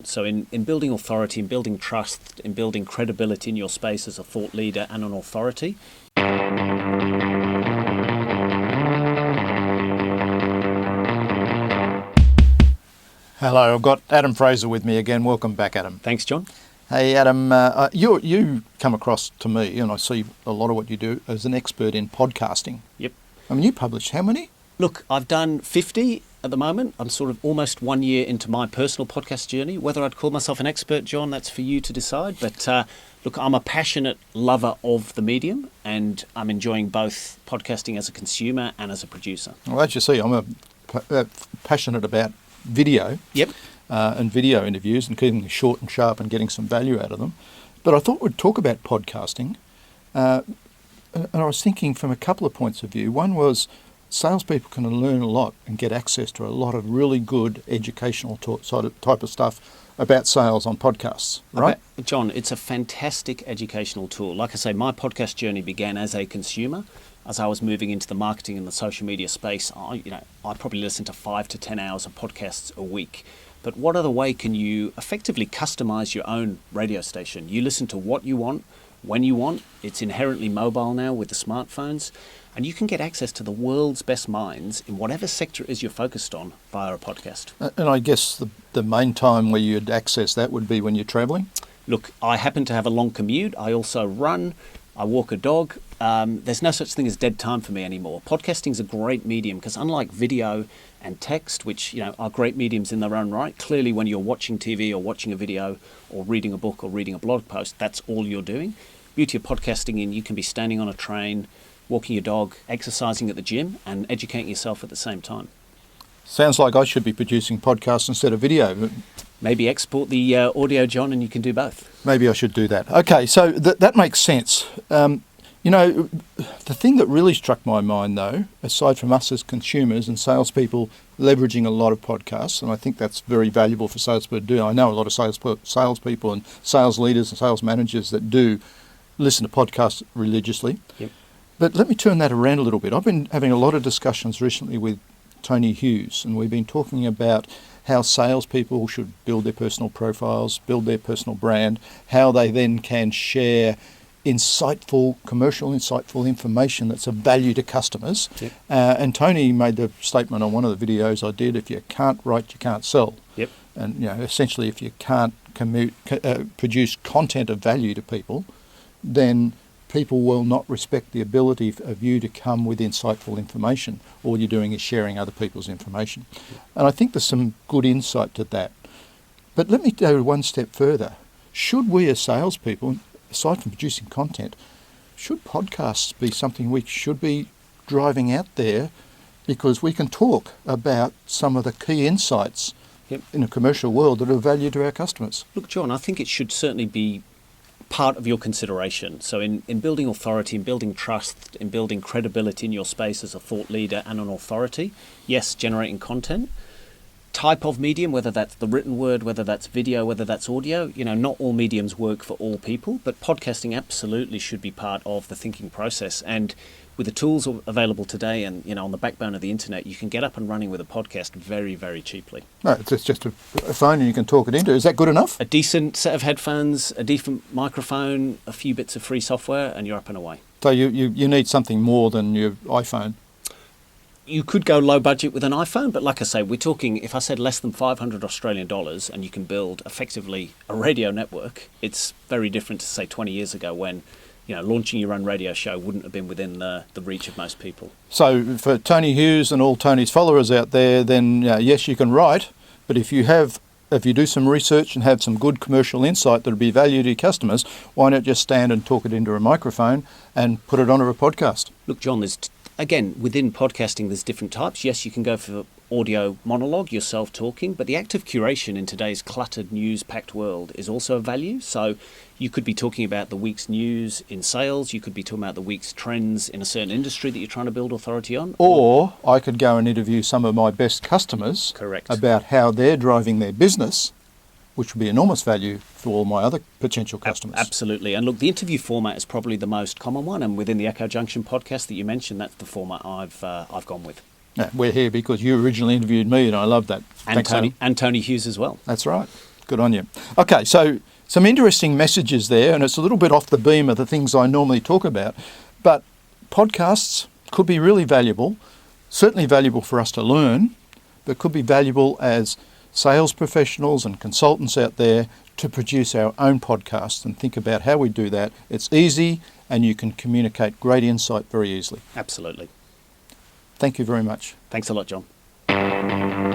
So in building authority, in building trust, in building credibility in your space as a thought leader and an authority. Hello, I've got Adam Fraser with me again. Welcome back, Adam. Thanks, John. Hey, Adam, you come across to me, and I see a lot of what you do, as an expert in podcasting. Yep. I mean, you publish how many? Look, I've done 50 at the moment. I'm sort of almost 1 year into my personal podcast journey. Whether I'd call myself an expert, John, that's for you to decide. But look, I'm a passionate lover of the medium, and I'm enjoying both podcasting as a consumer and as a producer. Well, as you see, I'm passionate about video. Yep. And video interviews and keeping them short and sharp and getting some value out of them. But I thought we'd talk about podcasting. And I was thinking from a couple of points of view. One was salespeople can learn a lot and get access to a lot of really good educational type of stuff about sales on podcasts, right? John, it's a fantastic educational tool. Like I say, my podcast journey began as a consumer. As I was moving into the marketing and the social media space, I probably listened to 5 to 10 hours of podcasts a week. But what other way can you effectively customize your own radio station? You listen to what you want, when you want. It's inherently mobile now with the smartphones. And you can get access to the world's best minds in whatever sector it is you're focused on via a podcast. And I guess the main time where you'd access that would be when you're travelling? Look, I happen to have a long commute. I also run. I walk a dog. There's no such thing as dead time for me anymore. Podcasting is a great medium because unlike video and text, which are great mediums in their own right, clearly when you're watching TV or watching a video or reading a book or reading a blog post, that's all you're doing. Beauty of podcasting in you can be standing on a train, walking your dog, exercising at the gym and educating yourself at the same time. Sounds like I should be producing podcasts instead of video. Maybe export the audio, John, and you can do both. Maybe I should do that. Okay, so that makes sense. The thing that really struck my mind, though, aside from us as consumers and salespeople leveraging a lot of podcasts, and I think that's very valuable for salespeople to do. I know a lot of salespeople and sales leaders and sales managers that do listen to podcasts religiously. Yep. But let me turn that around a little bit. I've been having a lot of discussions recently with Tony Hughes, and we've been talking about how salespeople should build their personal profiles, build their personal brand, how they then can share commercial insightful information that's of value to customers. Yep. And Tony made the statement on one of the videos I did, if you can't write, you can't sell. Yep. And essentially if you can't produce content of value to people, then people will not respect the ability of you to come with insightful information. All you're doing is sharing other people's information. And I think there's some good insight to that. But let me go one step further. Should we as salespeople, aside from producing content, should podcasts be something we should be driving out there, because we can talk about some of the key insights in a commercial world that are of value to our customers? Look, John, I think it should certainly be part of your consideration. So in building authority, in building trust, in building credibility in your space as a thought leader and an authority, yes, generating content. Type of medium, whether that's the written word, whether that's video, whether that's audio, not all mediums work for all people, but podcasting absolutely should be part of the thinking process. And with the tools available today and, on the backbone of the internet, you can get up and running with a podcast very, very cheaply. No, it's just a phone and you can talk it into. Is that good enough? A decent set of headphones, a decent microphone, a few bits of free software, and you're up and away. So you need something more than your iPhone? You could go low budget with an iPhone, but like I say, we're talking, if I said less than 500 Australian dollars and you can build effectively a radio network, it's very different to say 20 years ago when, launching your own radio show wouldn't have been within the reach of most people. So for Tony Hughes and all Tony's followers out there, then yes, you can write, but if you do some research and have some good commercial insight that will be value to your customers, why not just stand and talk it into a microphone and put it onto a podcast? Look, John, again, within podcasting, there's different types. Yes, you can go for audio monologue, yourself talking, but the act of curation in today's cluttered, news-packed world is also a value. So you could be talking about the week's news in sales. You could be talking about the week's trends in a certain industry that you're trying to build authority on. Or I could go and interview some of my best customers. Correct. About how they're driving their business, which would be enormous value for all my other potential customers. Absolutely. And look, the interview format is probably the most common one. And within the Echo Junction podcast that you mentioned, that's the format I've gone with. Yeah, we're here because you originally interviewed me, and I love that. And Tony Hughes as well. That's right. Good on you. Okay, so some interesting messages there, and it's a little bit off the beam of the things I normally talk about, but podcasts could be really valuable, certainly valuable for us to learn, but could be valuable as sales professionals and consultants out there to produce our own podcast and think about how we do that. It's easy and you can communicate great insight very easily. Absolutely. Thank you very much. Thanks a lot, John.